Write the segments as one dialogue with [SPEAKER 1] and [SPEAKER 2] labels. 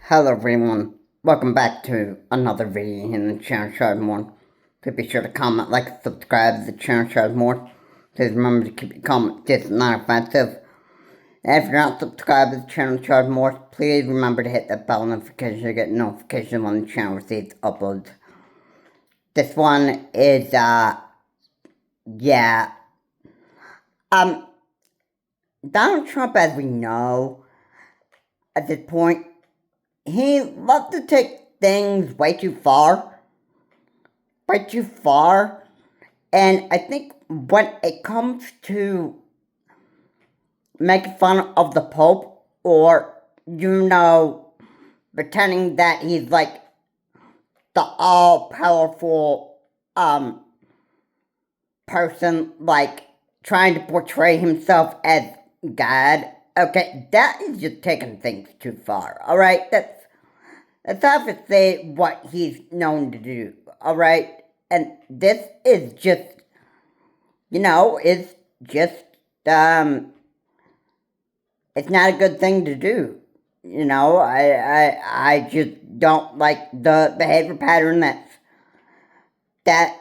[SPEAKER 1] Hello everyone, welcome back to another video in the channel Shard More. Please be sure to comment, like, subscribe to the channel Shard More. Please remember to keep your comments just not offensive. And if you're not subscribed to the channel Shard More, please remember to hit that bell notification to get notifications when the channel receives uploads. This one is, yeah. Donald Trump, as we know, at this point, he loves to take things way too far. And I think when it comes to making fun of the Pope, or, pretending that he's like the all-powerful, person, like, trying to portray himself as God, okay, that is just taking things too far, alright? That's obviously what he's known to do, alright? And this is just, it's just, it's not a good thing to do. I just don't like the behavior pattern that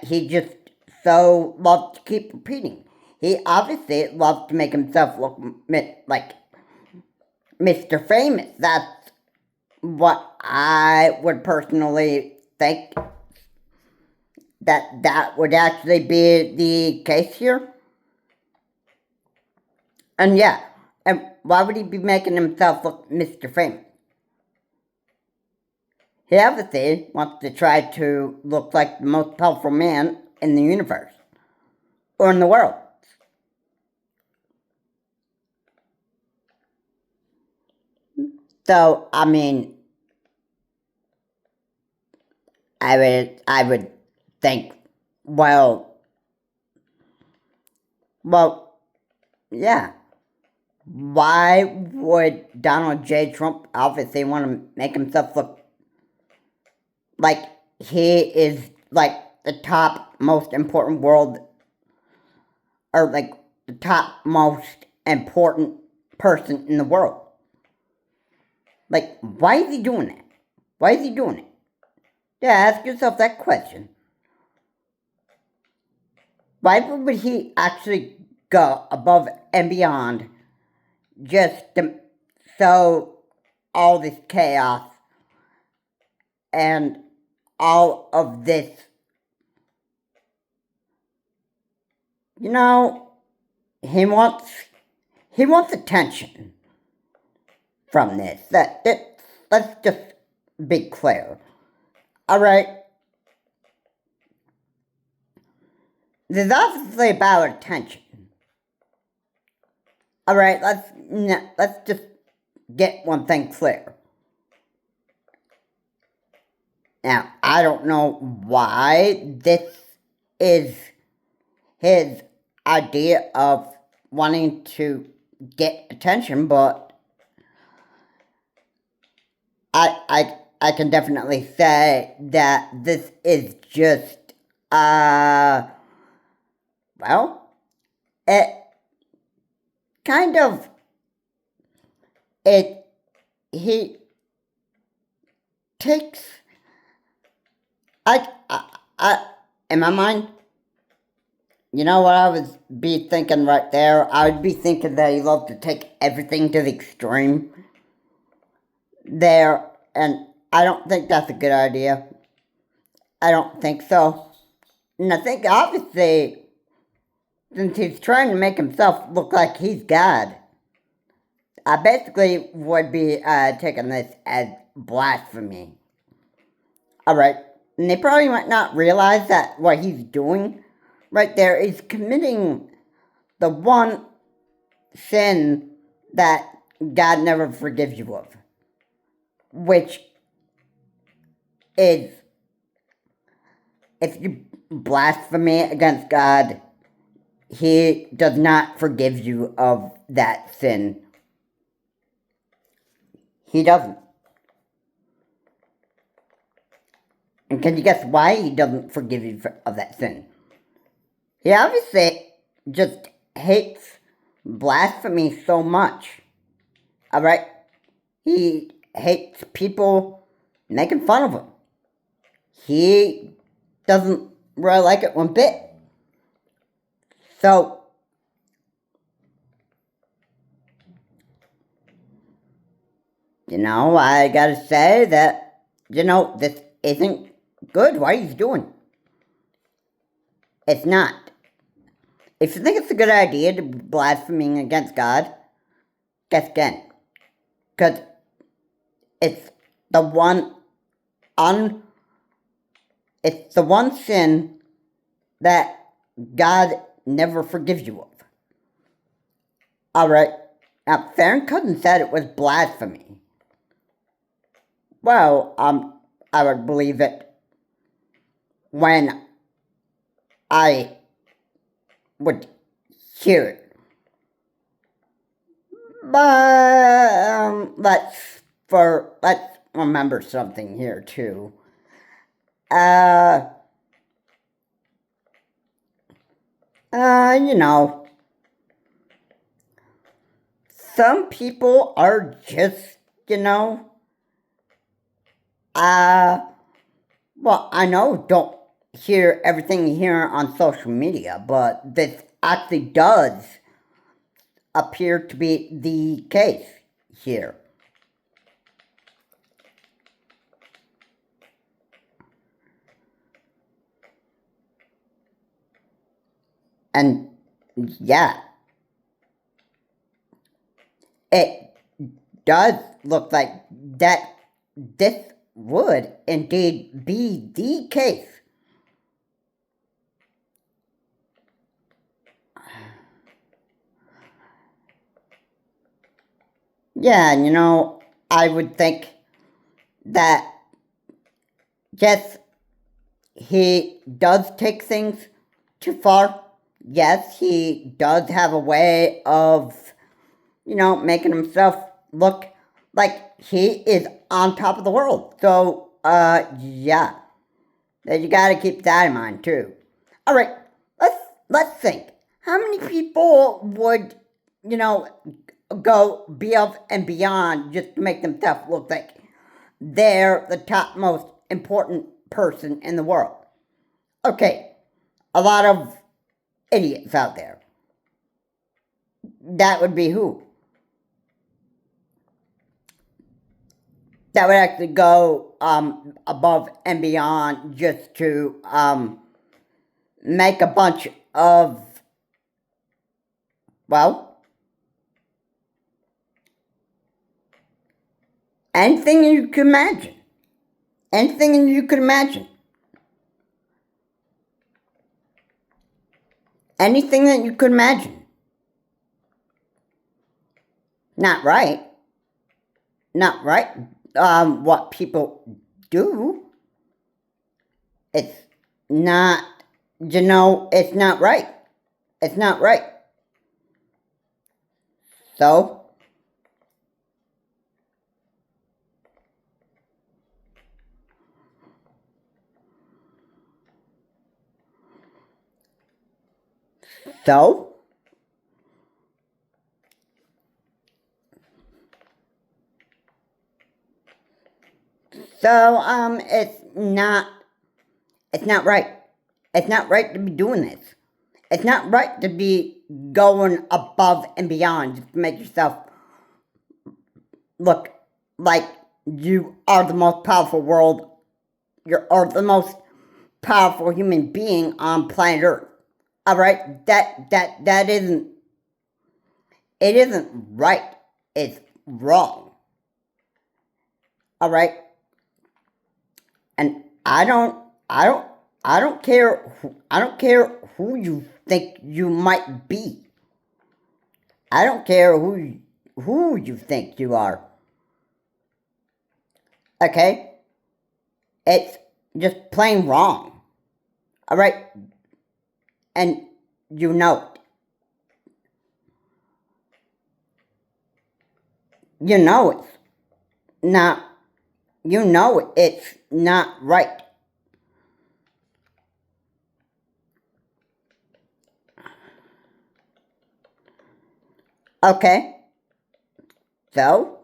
[SPEAKER 1] he just so loves to keep repeating. He obviously loves to make himself look like Mr. Famous. That's what I would personally think that would actually be the case here. And yeah, and why would he be making himself look Mr. Famous? He obviously wants to try to look like the most powerful man in the universe. Or in the world. So, I mean, I would think, well, yeah. Why would Donald J. Trump obviously want to make himself look like he is like the top most important world, or like the top most important person in the world? Like, why is he doing that? Why is he doing it? Yeah, ask yourself that question. Why would he actually go above and beyond just to sow all this chaos and all of this? He wants attention from this. Let's just be clear. Alright? This is obviously about attention. Alright, let's just get one thing clear. Now, I don't know why this is his idea of wanting to get attention, but I can definitely say that this is just, well, it kind of, he takes, in my mind, you know what I would be thinking right there? I would be thinking that he loved to take everything to the extreme there, and I don't think that's a good idea. I don't think so. And I think, obviously, since he's trying to make himself look like he's God, I basically would be taking this as blasphemy. Alright, and they probably might not realize that what he's doing right there is committing the one sin that God never forgives you of, which is, if you blasphemy against God, he does not forgive you of that sin. He doesn't. And can you guess why he doesn't forgive you of that sin? He obviously just hates blasphemy so much. Alright? He hates people making fun of him. He doesn't really like it one bit. So, I gotta say that, this isn't good what he's doing. It's not. If you think it's a good idea to be blaspheming against God, guess again. Because it's the one it's the one sin that God never forgives you of. Alright, now Farron Cousin said it was blasphemy. Well, I would believe it when I would hear it. But let's remember something here too. You know, some people are just, well, I know don't hear everything you hear on social media, but this actually does appear to be the case here. And yeah, it does look like that this would indeed be the case. Yeah, I would think that, yes, he does take things too far. Yes, he does have a way of, making himself look like he is on top of the world. So, yeah, you gotta keep that in mind too. All right, let's think. How many people would, go above and beyond just to make themselves look like they're the top most important person in the world? Okay, a lot of idiots out there. That would be who? That would actually go above and beyond just to make a bunch of, well, anything you could imagine. Anything you could imagine. Anything that you could imagine. Not right. Not right. What people do. It's not, it's not right. It's not right. So, so, it's not right. It's not right to be doing this. It's not right to be going above and beyond just to make yourself look like you are the most powerful world, or the most powerful human being on planet Earth. All right, that isn't. It isn't right. It's wrong. All right, and I don't care. I don't care who you think you might be. I don't care who you think you are. Okay, it's just plain wrong. All right, and you know it. You know it's not. You know it's not right. Okay, so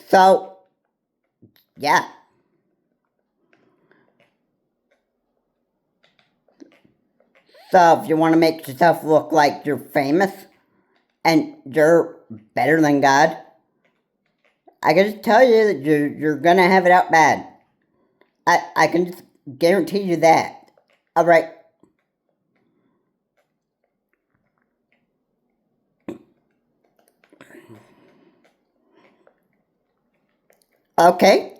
[SPEAKER 1] So, yeah. So, if you want to make yourself look like you're famous and you're better than God, I can just tell you that you're gonna have it out bad. I can just guarantee you that. Alright. Okay.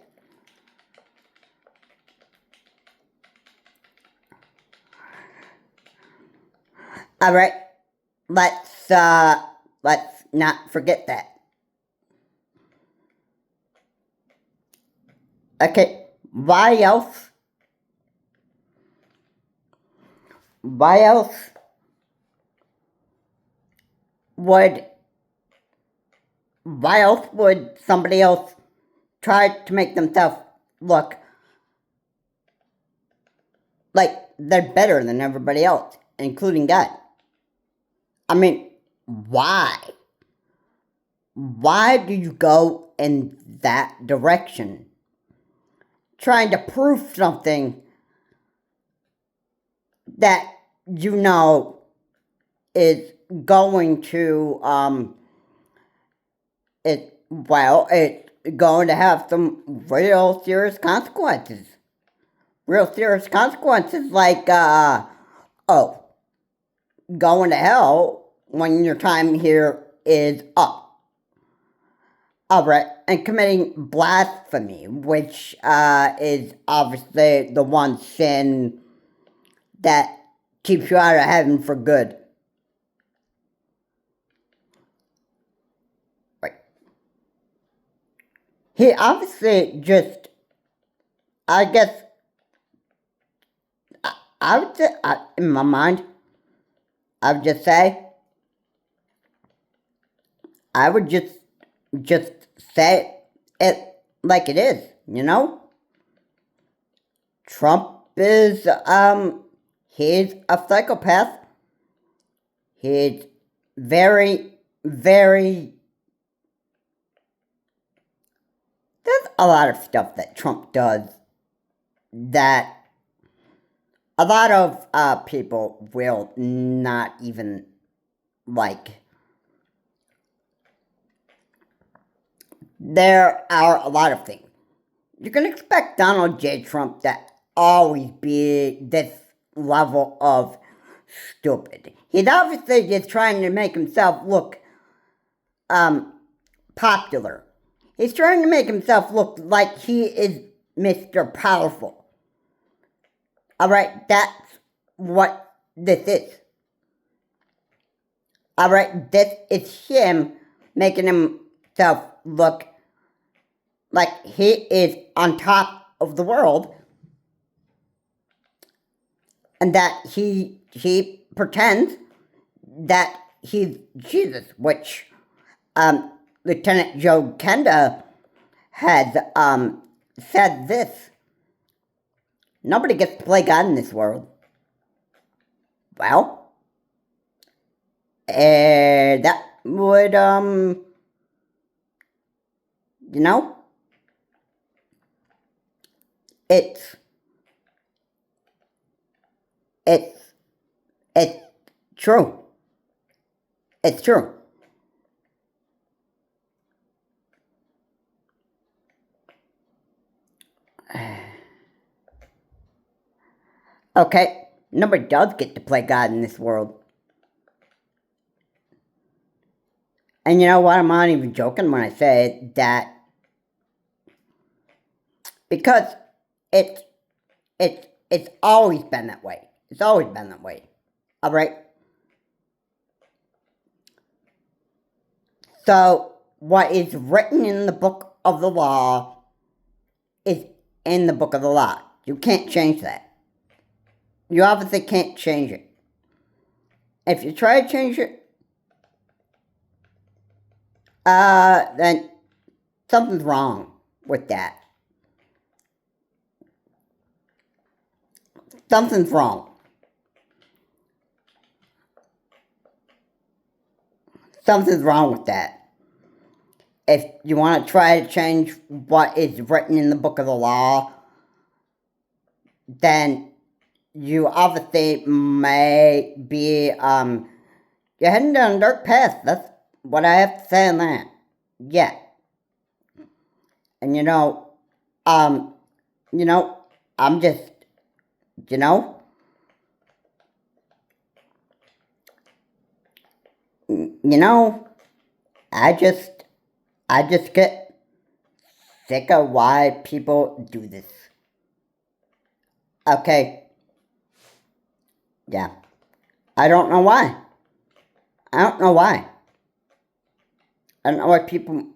[SPEAKER 1] Alright. Let's not forget that. Okay. Why else would why else would somebody else try to make themselves look like they're better than everybody else, including God? I mean, why? Why do you go in that direction? Trying to prove something that you know is going to, it's going to have some real serious consequences. Real serious consequences like, oh, going to hell when your time here is up. Alright, and committing blasphemy, which is obviously the one sin that keeps you out of heaven for good. Right. He obviously just, I guess, I would say, in my mind, I would just say, I would just say it like it is, you know? Trump is, he's a psychopath. He's very, very, there's a lot of stuff that Trump does that a lot of people will not even like. There are a lot of things. You can expect Donald J. Trump to always be this level of stupid. He's obviously just trying to make himself look popular. He's trying to make himself look like he is Mr. Powerful. Alright, that's what this is. Alright, this is him making himself look like he is on top of the world, and that he pretends that he's Jesus, which Lieutenant Joe Kenda has said this. Nobody gets to play God in this world. Well, that would, you know, it's true. It's true. Okay, nobody does get to play God in this world. And you know what? I'm not even joking when I say that, because it's always been that way. It's always been that way. All right. So what is written in the book of the law is in the book of the law. You can't change that. You obviously can't change it. If you try to change it, then something's wrong with that. Something's wrong. Something's wrong with that. if you want to try to change what is written in the book of the law, then you obviously may be, you're heading down a dark path. That's what I have to say on that. Yeah. And I'm just, you know, I just get sick of why people do this. Okay. Yeah. I don't know why. I don't know why. I don't know why people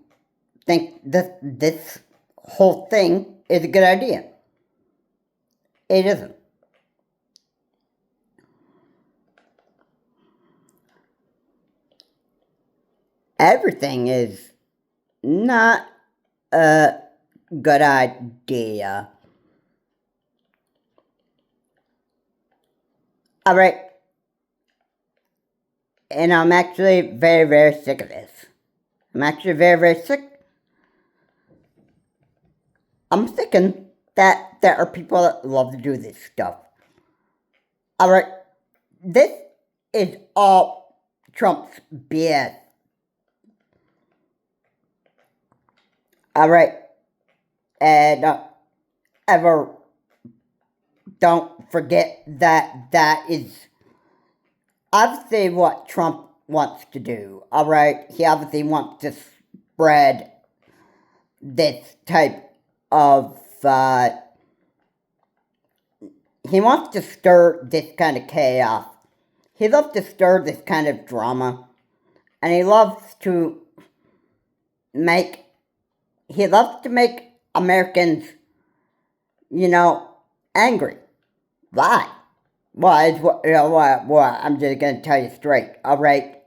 [SPEAKER 1] think this whole thing is a good idea. It isn't. Everything is not a good idea. Alright. And I'm actually very, very sick of this. I'm actually very, very sick. I'm thinking that there are people that love to do this stuff. Alright. This is all Trump's BS. Alright. And ever don't forget that is obviously what Trump wants to do. Alright. He obviously wants to spread this type of he wants to stir this kind of chaos. He loves to stir this kind of drama. And he loves to make Americans, angry. Why? Well, I'm just going to tell you straight, alright?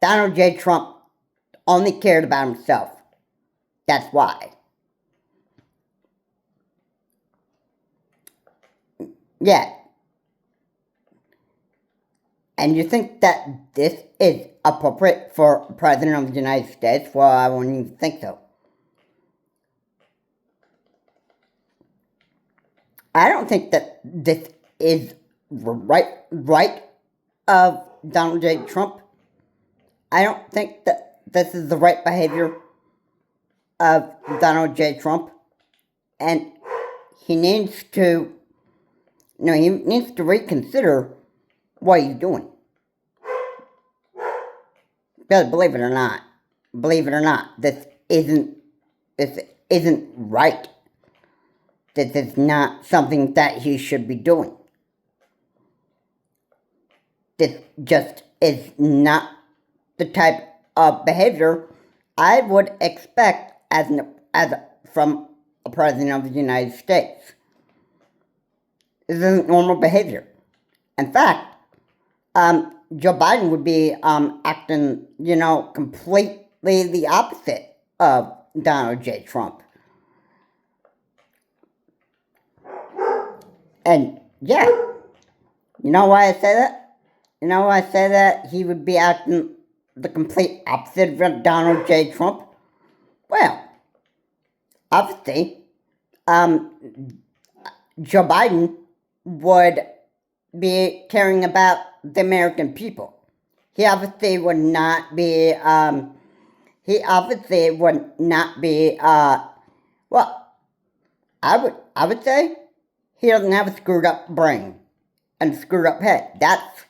[SPEAKER 1] Donald J. Trump only cared about himself. That's why. Yeah. And you think that this is appropriate for President of the United States? Well, I wouldn't even think so. I don't think that this is right of Donald J. Trump. I don't think that this is the right behavior of Donald J. Trump. And he needs to, reconsider what he's doing. Because believe it or not, this isn't right. This is not something that he should be doing. This just is not the type of behavior I would expect from a president of the United States. This isn't normal behavior. In fact, Joe Biden would be acting, completely the opposite of Donald J. Trump. And yeah, you know why I say that? You know why I say that he would be acting the complete opposite of Donald J. Trump? Well, obviously, Joe Biden would be caring about the American people. He obviously would not be, well, I would say he doesn't have a screwed up brain and a screwed up head. That's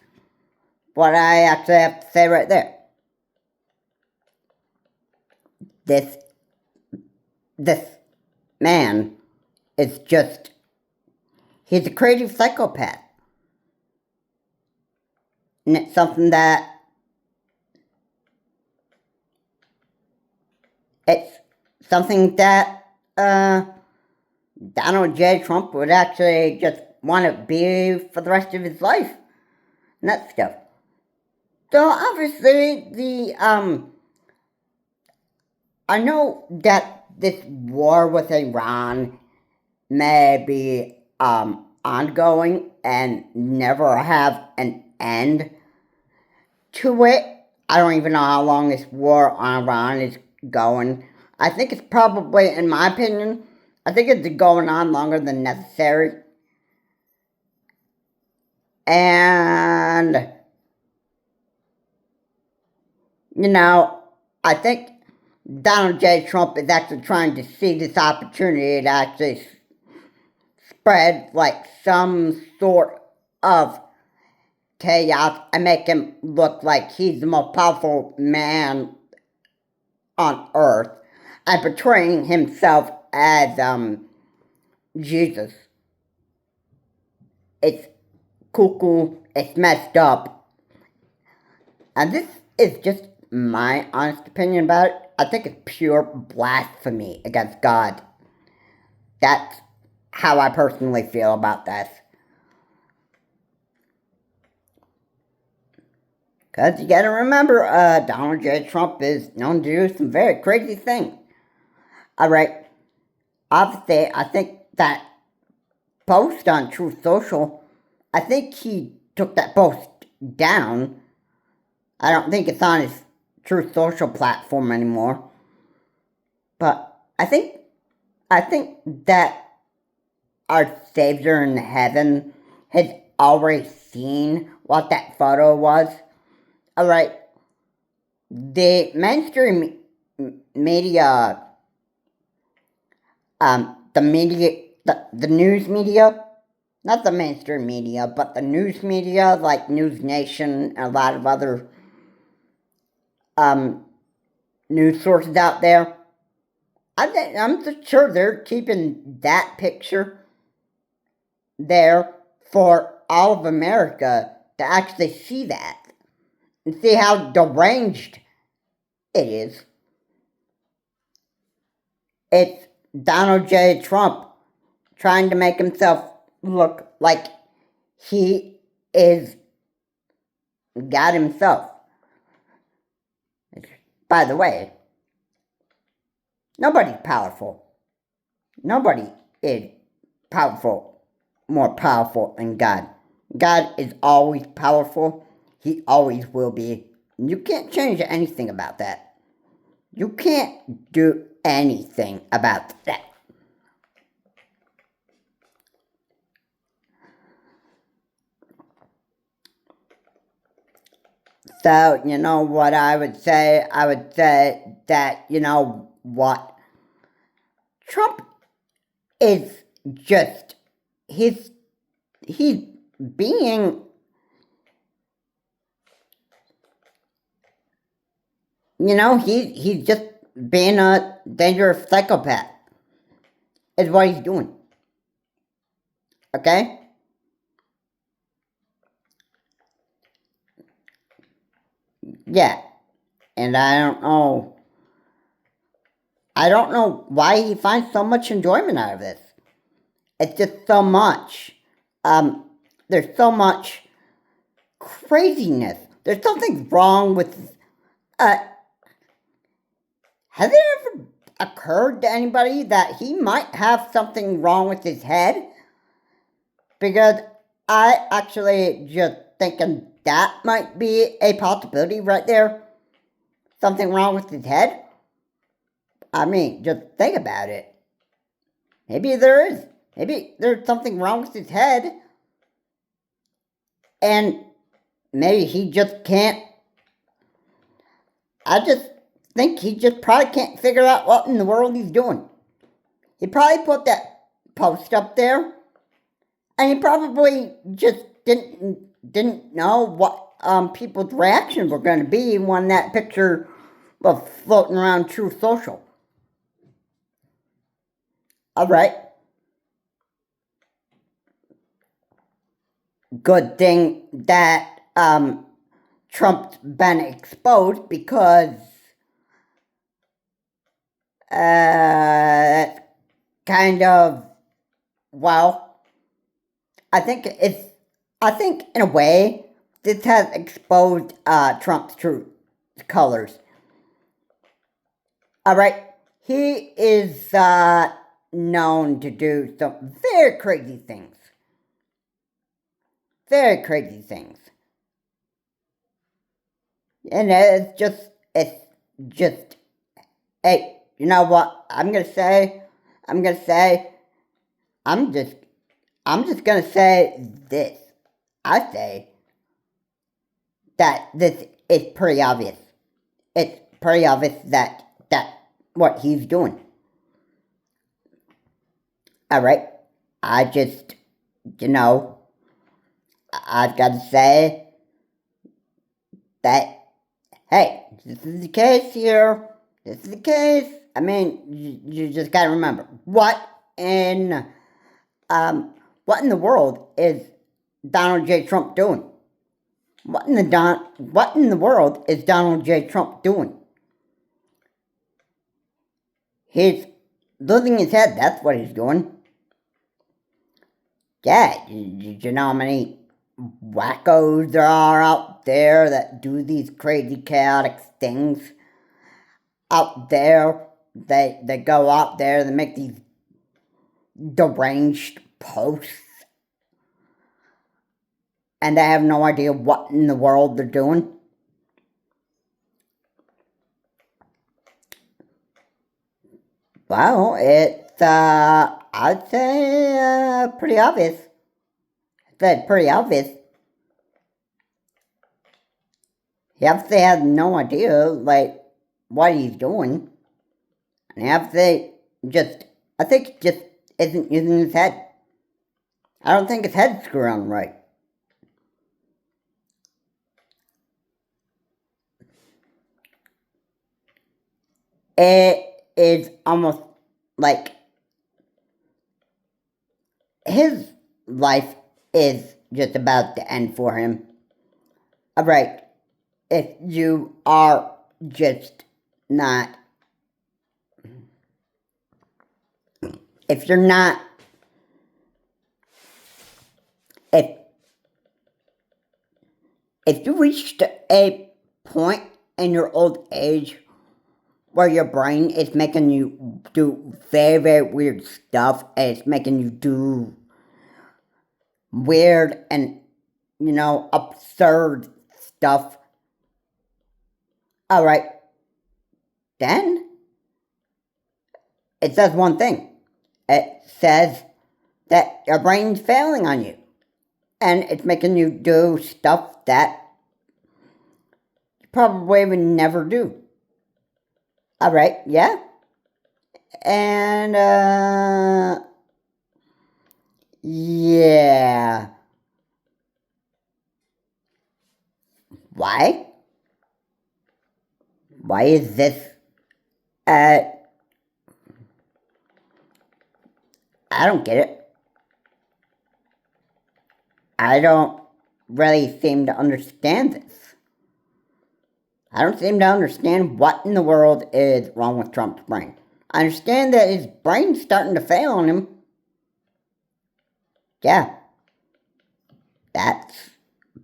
[SPEAKER 1] what I actually have to say right there. This man is just, he's a crazy psychopath. And it's something that, Donald J. Trump would actually just want to be for the rest of his life. And that stuff. So obviously I know that this war with Iran may be ongoing and never have an end to it. I don't even know how long this war on Iran is going. I think it's probably, in my opinion, I think it's going on longer than necessary. And, you know, I think Donald J. Trump is actually trying to see this opportunity to actually spread like some sort of chaos and make him look like he's the most powerful man on earth and portraying himself as Jesus. It's cuckoo, it's messed up. And this is just my honest opinion about it. I think it's pure blasphemy against God. That's how I personally feel about this. Because you gotta remember, Donald J. Trump is known to do some very crazy things. Alright, obviously, I think that post on Truth Social, I think he took that post down. I don't think it's on his Truth Social platform anymore. But I think that our Savior in heaven has already seen what that photo was. Alright, the mainstream media, the news media, not the mainstream media, but the news media, like News Nation and a lot of other news sources out there, I'm sure they're keeping that picture there for all of America to actually see that and see how deranged it is. It's Donald J. Trump trying to make himself look like he is God himself. By the way, nobody's powerful. Nobody is powerful, more powerful than God. God is always powerful. He always will be. You can't change anything about that. You can't do anything about that. So, you know what I would say? I would say that, you know what? Trump is just, he's being, you know, he's just being a dangerous psychopath, is what he's doing. Okay? Yeah. And I don't know why he finds so much enjoyment out of this. It's just so much. There's so much craziness. There's something wrong with, has it ever occurred to anybody that he might have something wrong with his head? Because I actually just thinking that might be a possibility right there. Something wrong with his head? I mean, just think about it. Maybe there is. Maybe there's something wrong with his head. And maybe he just can't. I just think he just probably can't figure out what in the world he's doing. He probably put that post up there. And he probably just didn't know what people's reactions were going to be when that picture was floating around Truth Social. Alright. Good thing that Trump's been exposed because it's kind of, well, I think in a way this has exposed Trump's true colors. Alright, he is known to do some very crazy things. Very crazy things. And it's just Hey, you know what? I'm gonna say, I'm just, I'm just gonna say this. I say that this is pretty obvious. It's pretty obvious that what he's doing. All right. I just, you know, I've got to say that, hey, this is the case here. This is the case. I mean, you just gotta remember in what in the world is Donald J. Trump doing? What in the world is Donald J. Trump doing? He's losing his head. That's what he's doing. Yeah, you know how many wackos there are out there that do these crazy, chaotic things out there? They go out there, they make these deranged posts, and they have no idea what in the world they're doing. Well, it's, I'd say, pretty obvious. It's pretty obvious. He obviously has no idea, like, what he's doing. And he obviously I think he just isn't using his head. I don't think his head's screwed on right. It is almost like his life is just about to end for him. Alright, if you are just not, if you're not, if you reached a point in your old age where your brain is making you do very, very weird stuff, and it's making you do weird and, absurd stuff, alright, then it says one thing. It says that your brain's failing on you, and it's making you do stuff that you probably would never do. Alright, yeah? And, yeah. Why? Why is this, I don't get it. I don't really seem to understand this. I don't seem to understand what in the world is wrong with Trump's brain. I understand that his brain's starting to fail on him. Yeah. That's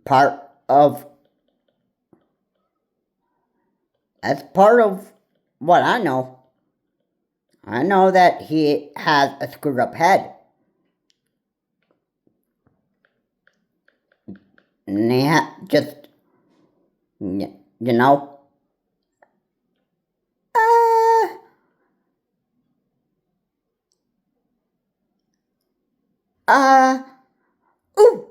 [SPEAKER 1] part of what I know. I know that he has a screwed up head. And he just, you know, ooh.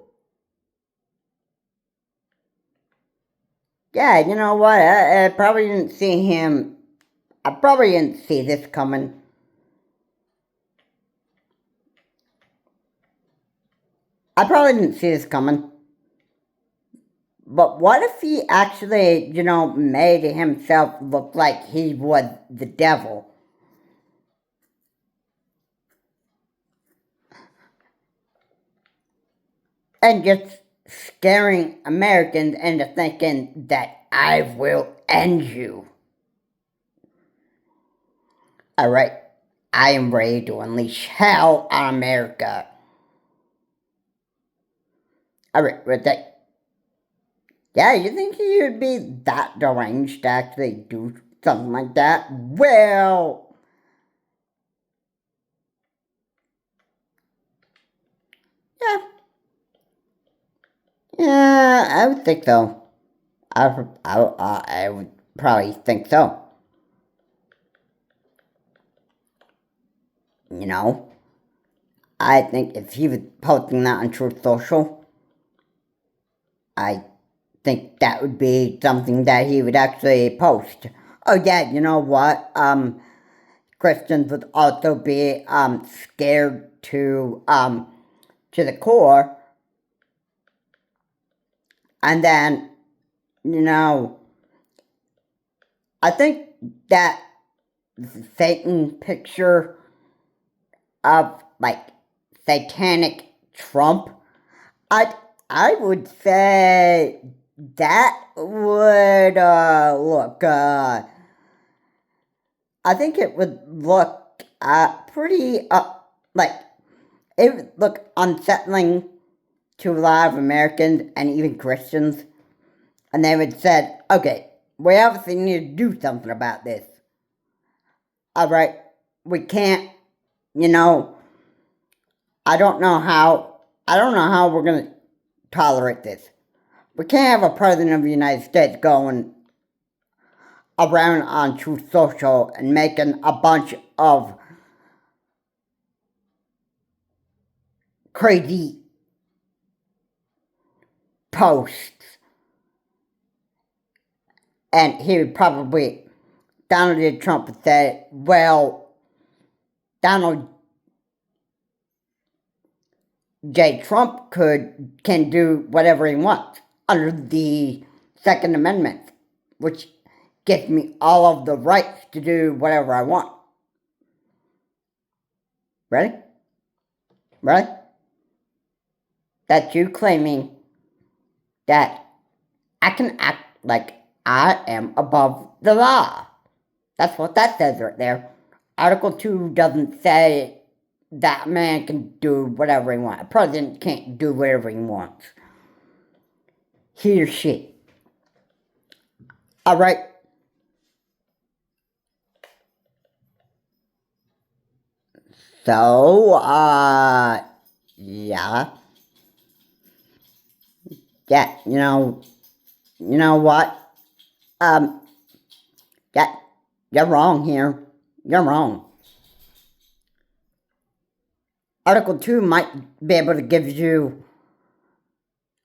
[SPEAKER 1] Yeah, you know what? I probably didn't see him. I probably didn't see this coming. I probably didn't see this coming. But what if he actually, made himself look like he was the devil? And just scaring Americans into thinking that I will end you. Alright, I am ready to unleash hell on America. Alright, right there. Yeah, you think he would be that deranged to actually do something like that? Well, yeah. Yeah, I would think so. I would probably think so. you know, I think if he was posting that on Truth Social, I think that would be something that he would actually post. Oh yeah, you know what? Christians would also be scared to the core, and then, you know, I think that Satan picture of like satanic Trump, I I would say that would look I think it would look pretty like it would look unsettling to a lot of Americans and even Christians, and they would say, okay, we obviously need to do something about this. All right, we can't, you know, I don't know how we're going to tolerate this. We can't have a president of the United States going around on Truth Social and making a bunch of crazy posts. And he would probably, Donald J. Trump would say, well, Donald J. Trump can do whatever he wants under the Second Amendment, which gives me all of the rights to do whatever I want. Ready? Ready? That's you claiming that I can act like I am above the law. That's what that says right there. Article 2 doesn't say that man can do whatever he wants. A president can't do whatever he wants. He or she. Alright? So, yeah. Yeah, you know what? Yeah, you're wrong here. You're wrong. Article 2 might be able to give you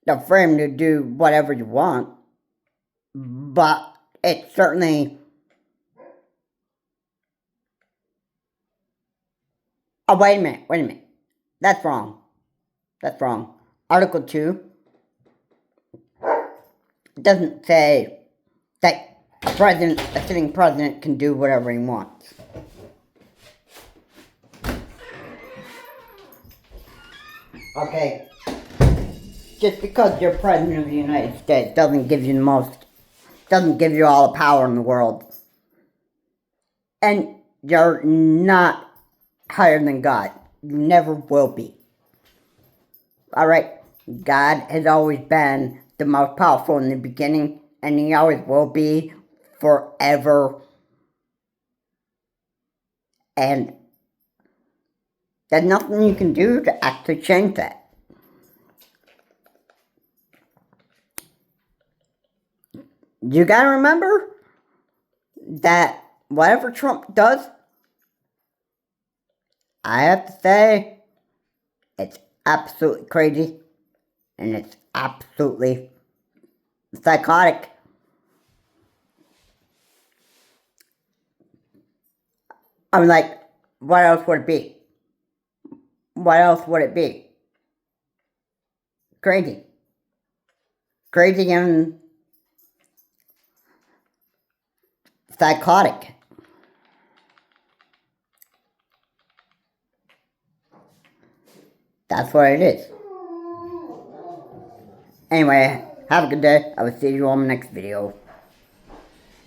[SPEAKER 1] the freedom to do whatever you want, but it certainly... Oh, wait a minute. That's wrong. Article 2 doesn't say that a sitting president can do whatever he wants. Okay? Just because you're president of the United States doesn't give you all the power in the world. And you're not higher than God. You never will be. Alright? God has always been the most powerful in the beginning, and he always will be forever. And there's nothing you can do to actually change that. You gotta remember that whatever Trump does, I have to say, it's absolutely crazy, and it's absolutely psychotic. I'm like, what else would it be? What else would it be? Crazy. Crazy and psychotic. That's what it is. Anyway, have a good day. I will see you on the next video.